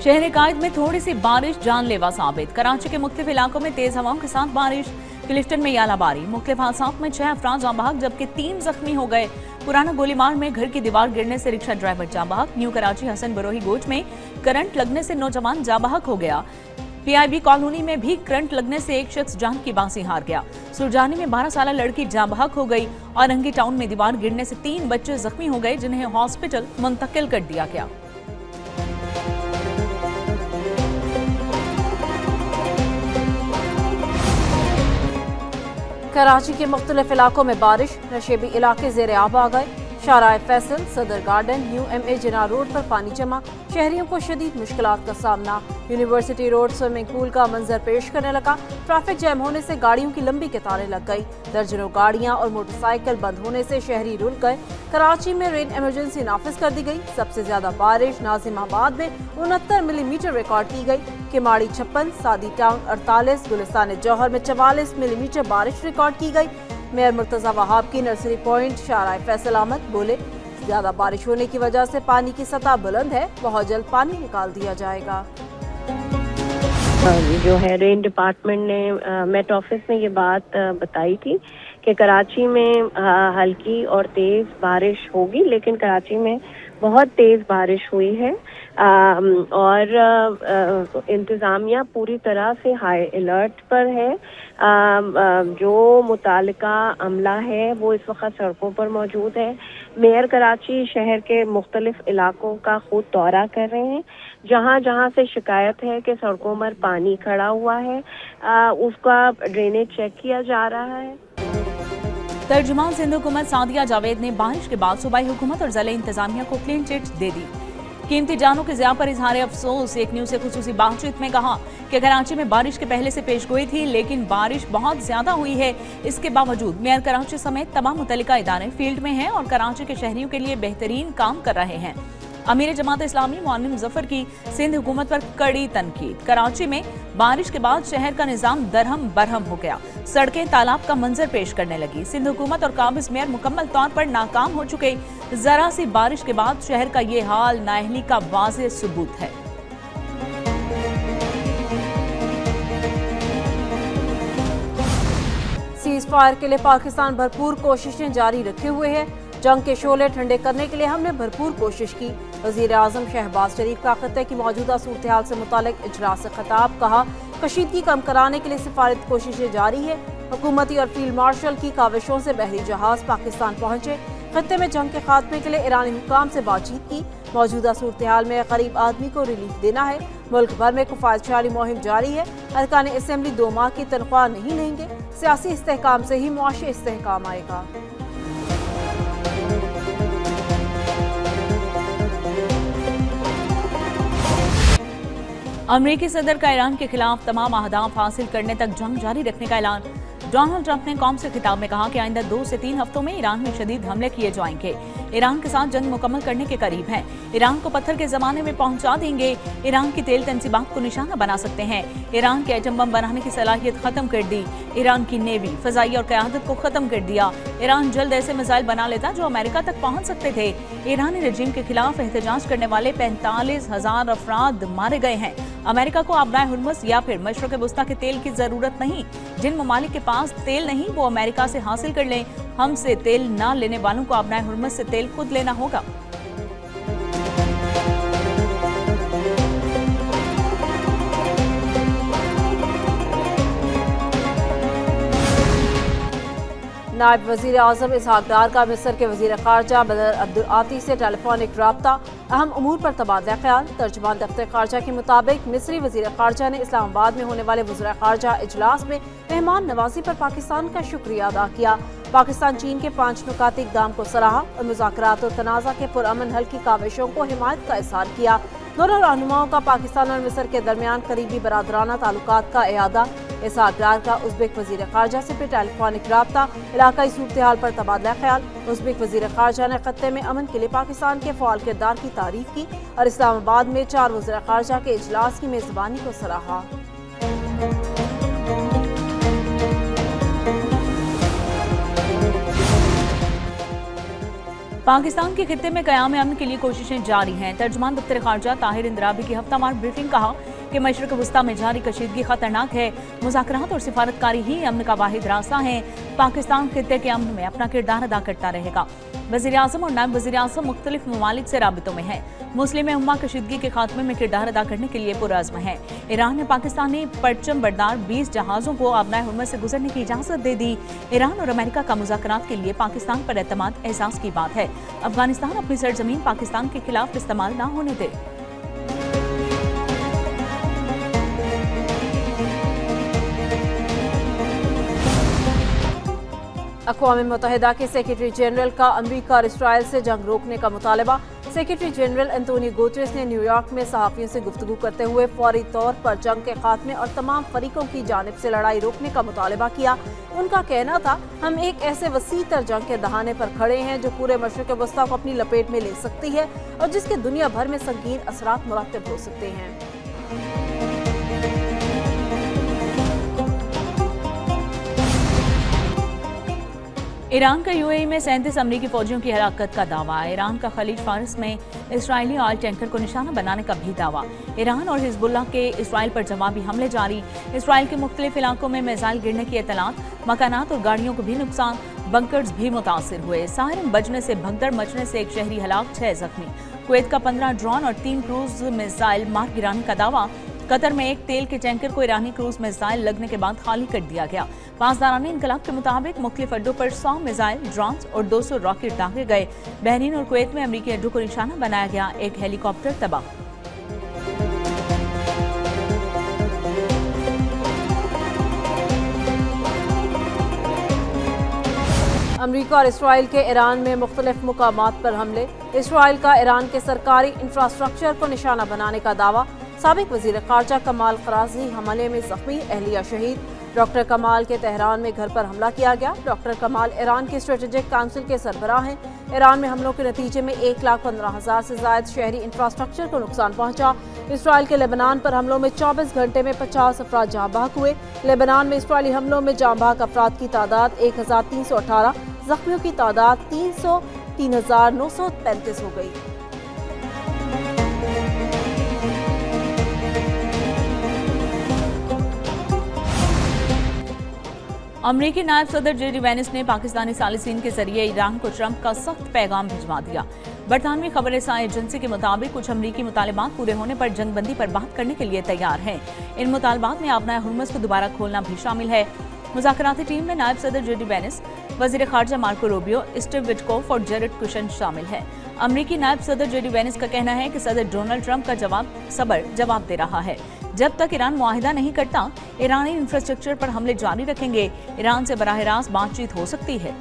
शहर कायद में थोड़ी सी बारिश जानलेवा साबित। कराची के मुख्तलिफ इलाकों में तेज हवाओं के साथ बारिश। क्लिफ्टन में यालाबारी। मुख्तलिफ हादसात में 6 अफराद जाँ बहक जबकि 3 जख्मी हो गए। पुराना गोलीमार में घर की दीवार गिरने से रिक्शा ड्राइवर जाँ बहक। न्यू कराची हसन बरोही गोच में करंट लगने से नौजवान जाँ बहक हो गया। PIB कॉलोनी में भी करंट लगने से एक शख्स जान की बांसी हार गया। सुरजानी में 12 साल लड़की जाँ बहक हो गई और रंगी टाउन में दीवार गिरने से 3 बच्चे जख्मी हो गए जिन्हें हॉस्पिटल मुंतकिल कर दिया गया। कराची के मुख्तलिफ इलाकों में बारिश। नशेबी इलाके ज़ेर आब आ गए। शाहराह फैसल, सदर गार्डन, न्यू MA जिना रोड पर पानी जमा। शहरियों को शदीद मुश्किलात का सामना। यूनिवर्सिटी रोड स्विमिंग पूल का मंजर पेश करने लगा। ट्रैफिक जैम होने से गाड़ियों की लंबी कतारें लग गई। दर्जनों गाड़ियां और मोटरसाइकिल बंद होने से शहरी रुल गए। कराची में रेन इमरजेंसी नाफिज कर दी गई। सबसे ज्यादा बारिश नाजिमाबाद में 69 मिलीमीटर रिकॉर्ड की गई। किमाड़ी 56, सादी टाउन 48, गुलिस्तान जौहर में 44 मिलीमीटर बारिश रिकॉर्ड की गई। मेयर मुर्तजा वहाब की नर्सरी पॉइंट शाहराह फैसल अहमद बोले, ज्यादा बारिश होने की वजह से पानी की सतह बुलंद है, बहुत जल्द पानी निकाल दिया जाएगा। जो है रेन डिपार्टमेंट ने मेट ऑफिस में ये बात बताई थी कि कराची में हल्की और तेज बारिश होगी, लेकिन कराची में बहुत तेज बारिश हुई है और इंतज़ामिया पूरी तरह से हाई अलर्ट पर है। जो मुतालिका अमला है वो इस वक्त सड़कों पर मौजूद है। मेयर कराची शहर के मुख्तलिफ इलाकों का खुद दौरा कर रहे हैं। जहाँ जहाँ से शिकायत है कि सड़कों पर पानी खड़ा हुआ है उसका ड्रेनेज चेक किया जा रहा है। तर्जुमान सिंध हुकूमत सादिया जावेद ने बारिश के बाद सूबाई हुकूमत और ज़िले इंतजामिया को क्लीन चिट दे दी। कीमती जानों के ज़िया पर इजहार अफसोस। एक न्यूज़ से खुसूसी बातचीत में कहा कि कराची में बारिश के पहले से पेश गोई थी, लेकिन बारिश बहुत ज्यादा हुई है। इसके बावजूद मेयर कराची समेत तमाम मुतल्लिका इदारे फील्ड में हैं और कराची के शहरियों के लिए बेहतरीन काम कर रहे हैं। अमीर जमात इस्लामी मोअन्निम जफर की सिंध हुकूमत पर कड़ी तनकीद। कराची में बारिश के बाद शहर का निजाम दरहम बरहम हो गया। सड़कें तालाब का मंजर पेश करने लगी। सिंध हुकूमत और काबिज मेयर मुकम्मल तौर पर नाकाम हो चुके। जरा सी बारिश के बाद शहर का ये हाल नाअहली का वाज़ेह सबूत है। सीज फायर के लिए पाकिस्तान भरपूर कोशिशें जारी रखे हुए है। जंग के शोले ठंडे करने के लिए हमने भरपूर कोशिश की। वज़ीर आज़म शहबाज शरीफ का खत्ते की मौजूदा सूरत हाल से मुतालिक इजलास से खिताब। कहा, कशीदगी कम कराने के लिए सिफारिश कोशिशें जारी है। हुकूमती और फील्ड मार्शल की काविशों से बहरी जहाज पाकिस्तान पहुंचे। खत्ते में जंग के खात्मे के लिए ईरानी हुकाम से बातचीत की। मौजूदा सूरत हाल में गरीब आदमी को रिलीफ देना है। मुल्क भर में किफायतशारी मुहिम जारी है। अरकान असम्बली 2 माह की तनख्वाह नहीं लेंगे। सियासी इस्तेहकाम से ही मुआशी इस्तेहकाम आएगा। अमरीकी सदर का ईरान के खिलाफ तमाम अहदाफ हासिल करने तक जंग जारी रखने का ऐलान। डोनाल्ड ट्रंप ने कौम से खिताब में कहा कि आइंदा 2 से 3 हफ्तों में ईरान में शदीद हमले किए जाएंगे। ईरान के साथ जंग मुकम्मल करने के करीब हैं। ईरान को पत्थर के जमाने में पहुंचा देंगे। ईरान की तेल तंसीबात को निशाना बना सकते हैं। ईरान के एटम बम बनाने की सलाहियत खत्म कर दी। ईरान की नेवी, फजाई और क़यादत को खत्म कर दिया। ईरान जल्द ऐसे मिसाइल बना लेता जो अमेरिका तक पहुंच सकते थे। ईरानी रजीम के खिलाफ एहतजाज करने वाले 45,000 अफराद मारे गए हैं। अमेरिका को आबनाए हुर्मुज़ या फिर मशरक़ वुस्ता के तेल की जरूरत नहीं। जिन ममालिक के पास तेल नहीं वो अमेरिका से हासिल कर लें। हमसे तेल ना लेने वालों को आबनाए हुर्मुज़ से तेल खुद लेना होगा। नायब वज़ीर आज़म इसहाक डार का मिस्र के वज़ीर ख़ारजा बदर अब्दुल आती से टेलीफोनिक रब्ता। अहम उमूर पर तबादला ख्याल। तर्जुमान दफ्तर ख़ारजा के मुताबिक मिस्री वज़ीर ख़ारजा ने इस्लामाबाद में होने वाले वज़ीर ख़ारजा इजलास में मेहमान नवाजी पर पाकिस्तान का शुक्रिया अदा किया। पाकिस्तान चीन के 5 नुकाती इक़दाम को सराहा और मुज़ाकरात और तनाज़ा के पुरअमन हल की काविशों को हिमायत का इज़हार किया। दोनों रहनुमाओं का पाकिस्तान और मिस्र के दरमियान करीबी बरादराना ताल्लुकात का इआदा। इसहाक डार का उज़्बेक वज़ीर ख़ारजा से भी टेलीफोनिक रब्ता। इलाकाई सूरत हाल पर तबादला ख्याल। उज़्बेक वज़ीर ख़ारजा ने खत्ते में अमन के लिए पाकिस्तान के फ़ाल किरदार की तारीफ की और इस्लामाबाद में 4 वज़ीर ख़ारजा के इजलास की मेज़बानी को सराहा। पाकिस्तान के खित्ते में क़याम अमन के लिए कोशिशें जारी हैं। तर्जुमान दफ्तर खारजा ताहिर इंदराबी की हफ्तावार ब्रीफिंग कहा कि मशरक़ वस्ता में जारी कशीदगी खतरनाक है। मुज़ाकरात और सिफारतकारी ही अमन का वाहिद रास्ता है। पाकिस्तान खित्ते के अमन में अपना किरदार अदा करता रहेगा। वज़ीर आज़म और नायब वज़ीर आज़म मुख्तलिफ ममालिक से राबितों में हैं। मुस्लिम उम्मा कशीदगी के खात्मे में किरदार अदा करने के लिए पुरअज़्म है। ईरान ने पाकिस्तानी परचम बरदार 20 जहाज़ों को आबनाए हुर्मत से गुजरने की इजाज़त दे दी। ईरान और अमेरिका का मुज़ाकरात के लिए पाकिस्तान पर एतमाद एहसास की बात है। अफगानिस्तान अपनी सरजमीन पाकिस्तान के खिलाफ इस्तेमाल न होने दे। अक़वाम मुत्तहिदा के सेक्रेटरी जनरल का अमरीका और इसराइल से जंग रोकने का मुतालबा। सेक्रेटरी जनरल एंटोनियो गुटेरेस ने न्यूयॉर्क में सहाफ़ियों से गुफ्तगू करते हुए फौरी तौर पर जंग के खात्मे और तमाम फरीकों की जानिब से लड़ाई रोकने का मुतालबा किया। उनका कहना था, हम एक ऐसे वसी तर जंग के दहाने पर खड़े हैं जो पूरे मशरिक़ वस्ता को अपनी लपेट में ले सकती है और जिसके दुनिया भर में संगीन असरात मुरतब हो सकते हैं। ईरान का यूएई में 37 अमरीकी फौजियों की हलाकत का दावा। ईरान का खलीज फारस में इसराइली ऑयल टैंकर को निशाना बनाने का भी दावा। ईरान और हिजबुल्लाह के इसराइल पर जवाबी हमले जारी। इसराइल के मुख्तलिफ इलाकों में मिसाइल गिरने की इतलात। मकानात और गाड़ियों को भी नुकसान। बंकर्स भी मुतासिर हुए। सायरन बजने से भगदड़ मचने से एक शहरी हलाक, 6 जख्मी। कुवैत का 15 ड्रोन और 3 क्रूज मिसाइल मार गिराने का दावा। कतर में एक तेल के टैंकर को ईरानी क्रूज मिसाइल लगने के बाद खाली कर दिया गया। पासदाराने इनकलाब के मुताबिक मुख्तलिफ अड्डों पर 100 मिसाइल, ड्रोन और 200 रॉकेट दागे गए। बहरीन और कुवैत में अमरीकी अड्डों को निशाना बनाया गया। एक हेलीकॉप्टर तबाह। अमरीका और इसराइल के ईरान में मुख्तलिफ मुकामात पर हमले। इसराइल का ईरान के सरकारी इंफ्रास्ट्रक्चर को निशाना बनाने का दावा। साबिक वज़ीर ख़ारजा कमाल ख़राज़ी हमले में ज़ख्मी, अहलिया शहीद। डॉक्टर कमाल के तेहरान में घर पर हमला किया गया। डॉक्टर कमाल ईरान के स्ट्रेटेजिक काउंसिल के सरबराह हैं। ईरान में हमलों के नतीजे में 1,15,000 से ज़ायद शहरी इंफ्रास्ट्रक्चर को नुकसान पहुंचा। इसराइल के लेबनान पर हमलों में 24 घंटे में 50 अफराद जाँ बहक हुए। लेबनान में इसराइली हमलों में जाँ बहक अफराद की तादाद 1,318, जख्मियों की तादाद 3,935 हो गई। अमरीकी नायब सदर जेडी वेनिस ने पाकिस्तानी सालिसीन के जरिए ईरान को ट्रंप का सख्त पैगाम भिजवा दिया। बरतानवी खबर रसाई एजेंसी के मुताबिक कुछ अमरीकी मुतालबात पूरे होने पर जंगबंदी पर बात करने के लिए तैयार हैं। इन मुतालबात में आबनाए हुर्मस को दोबारा खोलना भी शामिल है। मुज़ाकराती टीम में नायब सदर जेडी वेनिस, वज़ीर ख़ारजा मार्को रूबियो, स्टीव विटकोफ और जेरेड कुशन शामिल हैं। अमरीकी नायब सदर जेडी वेनिस का कहना है कि सदर डोनाल्ड ट्रंप का जवाब दे रहा है। जब तक ईरान मुआहिदा नहीं करता, ईरानी इंफ्रास्ट्रक्चर पर हमले जारी रखेंगे। ईरान से बराह रास्त बातचीत हो सकती है।